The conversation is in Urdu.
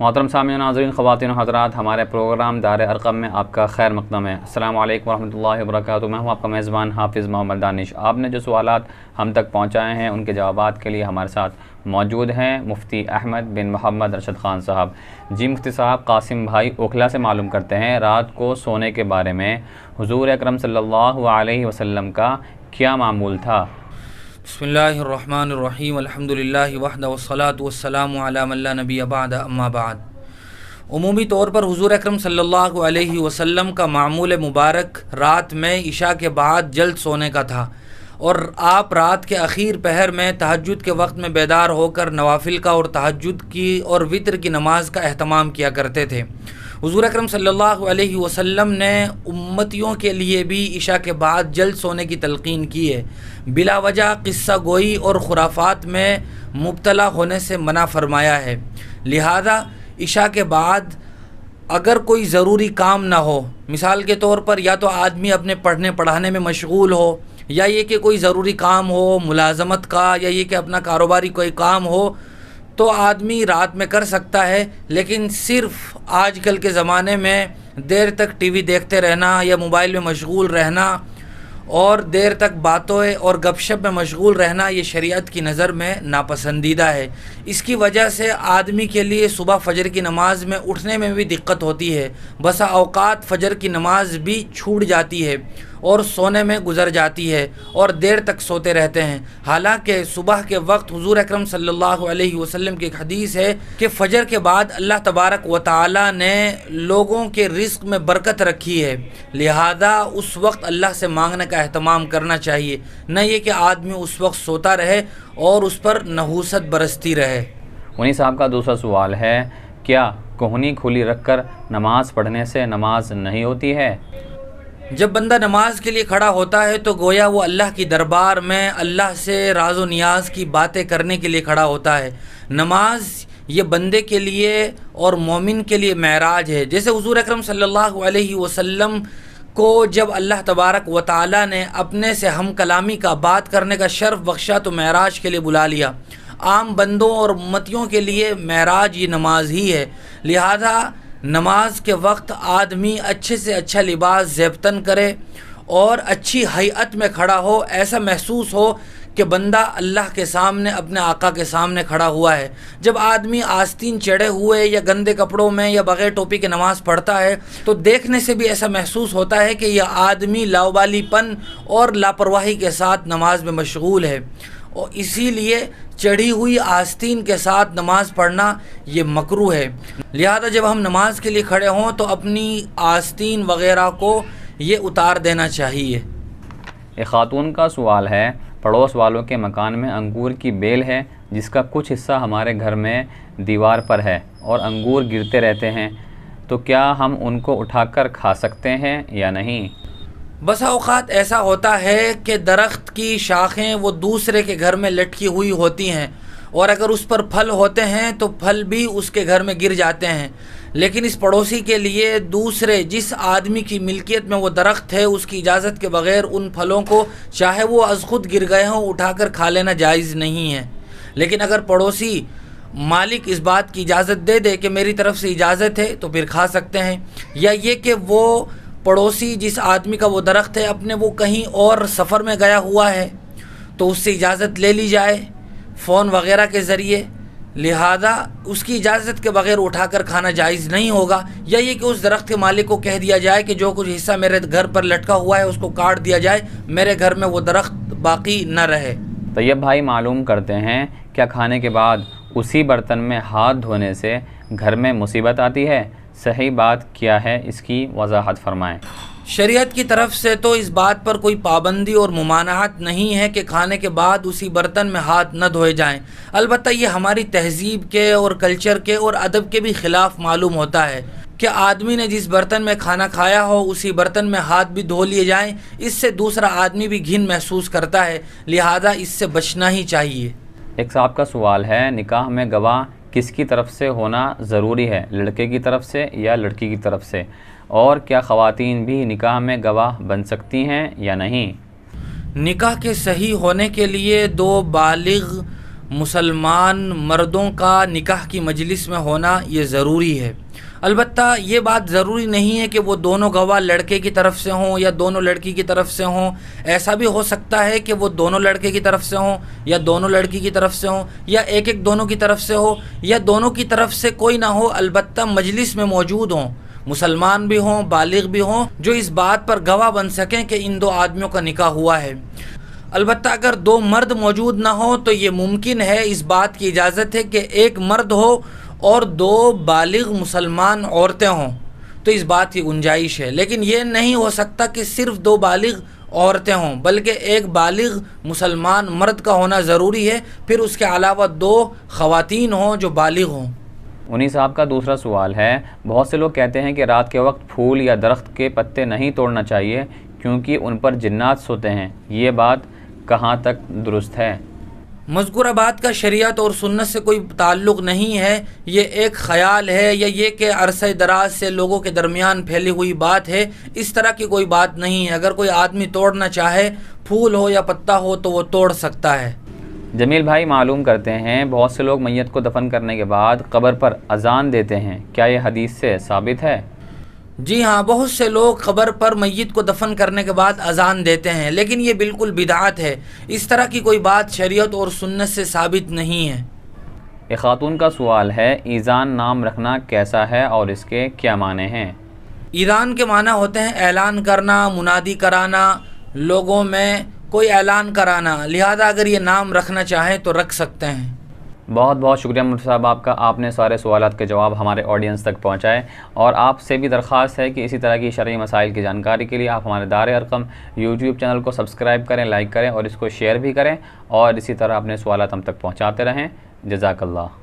محترم سامعین ناظرین خواتین و حضرات، ہمارے پروگرام دار ارقم میں آپ کا خیر مقدم ہے۔ السلام علیکم ورحمۃ اللہ وبرکاتہ۔ میں ہوں آپ کا میزبان حافظ محمد دانش۔ آپ نے جو سوالات ہم تک پہنچائے ہیں ان کے جوابات کے لیے ہمارے ساتھ موجود ہیں مفتی احمد بن محمد رشد خان صاحب۔ جی مفتی صاحب، قاسم بھائی اوکھلا سے معلوم کرتے ہیں رات کو سونے کے بارے میں حضور اکرم صلی اللہ علیہ وسلم کا کیا معمول تھا؟ بسم اللہ الرحمن الرحیم، الحمدللہ وحدہ والصلاة والسلام علی من لا نبی بعد، اما بعد۔ عمومی طور پر حضور اکرم صلی اللہ علیہ وسلم کا معمول مبارک رات میں عشاء کے بعد جلد سونے کا تھا، اور آپ رات کے اخیر پہر میں تہجد کے وقت میں بیدار ہو کر نوافل کا اور تہجد کی اور وتر کی نماز کا اہتمام کیا کرتے تھے۔ حضور اکرم صلی اللہ علیہ وسلم نے امتیوں کے لیے بھی عشاء کے بعد جلد سونے کی تلقین کی ہے۔ بلا وجہ قصہ گوئی اور خرافات میں مبتلا ہونے سے منع فرمایا ہے۔ لہذا عشاء کے بعد اگر کوئی ضروری کام نہ ہو، مثال کے طور پر یا تو آدمی اپنے پڑھنے پڑھانے میں مشغول ہو، یا یہ کہ کوئی ضروری کام ہو ملازمت کا، یا یہ کہ اپنا کاروباری کوئی کام ہو، تو آدمی رات میں کر سکتا ہے۔ لیکن صرف آج کل کے زمانے میں دیر تک ٹی وی دیکھتے رہنا یا موبائل میں مشغول رہنا اور دیر تک باتوں اور گپ شپ میں مشغول رہنا، یہ شریعت کی نظر میں ناپسندیدہ ہے۔ اس کی وجہ سے آدمی کے لیے صبح فجر کی نماز میں اٹھنے میں بھی دقت ہوتی ہے۔ بسا اوقات فجر کی نماز بھی چھوٹ جاتی ہے اور سونے میں گزر جاتی ہے اور دیر تک سوتے رہتے ہیں۔ حالانکہ صبح کے وقت حضور اکرم صلی اللہ علیہ وسلم کی ایک حدیث ہے کہ فجر کے بعد اللہ تبارک و تعالی نے لوگوں کے رزق میں برکت رکھی ہے، لہذا اس وقت اللہ سے مانگنے کا اہتمام کرنا چاہیے، نہ یہ کہ آدمی اس وقت سوتا رہے اور اس پر نحوست برستی رہے۔ انہی صاحب کا دوسرا سوال ہے، کیا کوہنی کھلی رکھ کر نماز پڑھنے سے نماز نہیں ہوتی ہے؟ جب بندہ نماز کے لیے کھڑا ہوتا ہے تو گویا وہ اللہ کی دربار میں اللہ سے راز و نیاز کی باتیں کرنے کے لیے کھڑا ہوتا ہے۔ نماز یہ بندے کے لیے اور مومن کے لیے معراج ہے۔ جیسے حضور اکرم صلی اللہ علیہ وسلم کو جب اللہ تبارک و تعالی نے اپنے سے ہم کلامی کا بات کرنے کا شرف بخشا تو معراج کے لیے بلا لیا۔ عام بندوں اور امتیوں کے لیے معراج یہ نماز ہی ہے۔ لہذا نماز کے وقت آدمی اچھے سے اچھا لباس زیبتن کرے اور اچھی ہیئت میں کھڑا ہو، ایسا محسوس ہو کہ بندہ اللہ کے سامنے اپنے آقا کے سامنے کھڑا ہوا ہے۔ جب آدمی آستین چڑھے ہوئے یا گندے کپڑوں میں یا بغیر ٹوپی کے نماز پڑھتا ہے تو دیکھنے سے بھی ایسا محسوس ہوتا ہے کہ یہ آدمی لاوبالی پن اور لاپرواہی کے ساتھ نماز میں مشغول ہے، اور اسی لیے چڑھی ہوئی آستین کے ساتھ نماز پڑھنا یہ مکروہ ہے۔ لہذا جب ہم نماز کے لیے کھڑے ہوں تو اپنی آستین وغیرہ کو یہ اتار دینا چاہیے۔ ایک خاتون کا سوال ہے، پڑوس والوں کے مکان میں انگور کی بیل ہے جس کا کچھ حصہ ہمارے گھر میں دیوار پر ہے اور انگور گرتے رہتے ہیں، تو کیا ہم ان کو اٹھا کر کھا سکتے ہیں یا نہیں؟ بسا اوقات ایسا ہوتا ہے کہ درخت کی شاخیں وہ دوسرے کے گھر میں لٹکی ہوئی ہوتی ہیں، اور اگر اس پر پھل ہوتے ہیں تو پھل بھی اس کے گھر میں گر جاتے ہیں، لیکن اس پڑوسی کے لیے دوسرے جس آدمی کی ملکیت میں وہ درخت ہے اس کی اجازت کے بغیر ان پھلوں کو چاہے وہ از خود گر گئے ہوں اٹھا کر کھا لینا جائز نہیں ہے۔ لیکن اگر پڑوسی مالک اس بات کی اجازت دے دے کہ میری طرف سے اجازت ہے تو پھر کھا سکتے ہیں، یا یہ کہ وہ پڑوسی جس آدمی کا وہ درخت ہے اپنے وہ کہیں اور سفر میں گیا ہوا ہے تو اس سے اجازت لے لی جائے فون وغیرہ کے ذریعے، لہذا اس کی اجازت کے بغیر اٹھا کر کھانا جائز نہیں ہوگا، یا یہ کہ اس درخت کے مالک کو کہہ دیا جائے کہ جو کچھ حصہ میرے گھر پر لٹکا ہوا ہے اس کو کاٹ دیا جائے، میرے گھر میں وہ درخت باقی نہ رہے۔ طیب بھائی معلوم کرتے ہیں، کیا کھانے کے بعد اسی برتن میں ہاتھ دھونے سے گھر میں مصیبت آتی ہے؟ صحیح بات کیا ہے، اس کی وضاحت فرمائیں۔ شریعت کی طرف سے تو اس بات پر کوئی پابندی اور ممانعت نہیں ہے کہ کھانے کے بعد اسی برتن میں ہاتھ نہ دھوئے جائیں، البتہ یہ ہماری تہذیب کے اور کلچر کے اور ادب کے بھی خلاف معلوم ہوتا ہے کہ آدمی نے جس برتن میں کھانا کھایا ہو اسی برتن میں ہاتھ بھی دھو لیے جائیں، اس سے دوسرا آدمی بھی گھن محسوس کرتا ہے، لہذا اس سے بچنا ہی چاہیے۔ ایک صاحب کا سوال ہے، نکاح میں گواہ کس کی طرف سے ہونا ضروری ہے، لڑکے کی طرف سے یا لڑکی کی طرف سے، اور کیا خواتین بھی نکاح میں گواہ بن سکتی ہیں یا نہیں؟ نکاح کے صحیح ہونے کے لیے دو بالغ مسلمان مردوں کا نکاح کی مجلس میں ہونا یہ ضروری ہے۔ البتہ یہ بات ضروری نہیں ہے کہ وہ دونوں گواہ لڑکے کی طرف سے ہوں یا دونوں لڑکی کی طرف سے ہوں۔ ایسا بھی ہو سکتا ہے کہ وہ دونوں لڑکے کی طرف سے ہوں یا دونوں لڑکی کی طرف سے ہوں یا ایک دونوں کی طرف سے ہو یا دونوں کی طرف سے کوئی نہ ہو، البتہ مجلس میں موجود ہوں، مسلمان بھی ہوں، بالغ بھی ہوں، جو اس بات پر گواہ بن سکیں کہ ان دو آدمیوں کا نکاح ہوا ہے۔ البتہ اگر دو مرد موجود نہ ہوں تو یہ ممکن ہے، اس بات کی اجازت ہے کہ ایک مرد ہو اور دو بالغ مسلمان عورتیں ہوں، تو اس بات کی گنجائش ہے۔ لیکن یہ نہیں ہو سکتا کہ صرف دو بالغ عورتیں ہوں، بلکہ ایک بالغ مسلمان مرد کا ہونا ضروری ہے، پھر اس کے علاوہ دو خواتین ہوں جو بالغ ہوں۔ انہی صاحب کا دوسرا سوال ہے، بہت سے لوگ کہتے ہیں کہ رات کے وقت پھول یا درخت کے پتے نہیں توڑنا چاہیے کیونکہ ان پر جنات سوتے ہیں، یہ بات کہاں تک درست ہے؟ مذکورہ بات کا شریعت اور سنت سے کوئی تعلق نہیں ہے، یہ ایک خیال ہے یا یہ کہ عرصہ دراز سے لوگوں کے درمیان پھیلی ہوئی بات ہے، اس طرح کی کوئی بات نہیں ہے۔ اگر کوئی آدمی توڑنا چاہے، پھول ہو یا پتا ہو، تو وہ توڑ سکتا ہے۔ جمیل بھائی معلوم کرتے ہیں، بہت سے لوگ میت کو دفن کرنے کے بعد قبر پر اذان دیتے ہیں، کیا یہ حدیث سے ثابت ہے؟ جی ہاں، بہت سے لوگ قبر پر میت کو دفن کرنے کے بعد اذان دیتے ہیں، لیکن یہ بالکل بدعت ہے، اس طرح کی کوئی بات شریعت اور سنت سے ثابت نہیں ہے۔ ایک خاتون کا سوال ہے، ایذان نام رکھنا کیسا ہے اور اس کے کیا معنی ہیں؟ ایذان کے معنی ہوتے ہیں اعلان کرنا، منادی کرانا، لوگوں میں کوئی اعلان کرانا، لہذا اگر یہ نام رکھنا چاہیں تو رکھ سکتے ہیں۔ بہت بہت شکریہ مفتی صاحب آپ کا، آپ نے سارے سوالات کے جواب ہمارے آڈینس تک پہنچائے، اور آپ سے بھی درخواست ہے کہ اسی طرح کی شرعی مسائل کی جانکاری کے لیے آپ ہمارے دار ارقم یوٹیوب چینل کو سبسکرائب کریں، لائک کریں اور اس کو شیئر بھی کریں، اور اسی طرح اپنے سوالات ہم تک پہنچاتے رہیں۔ جزاک اللہ۔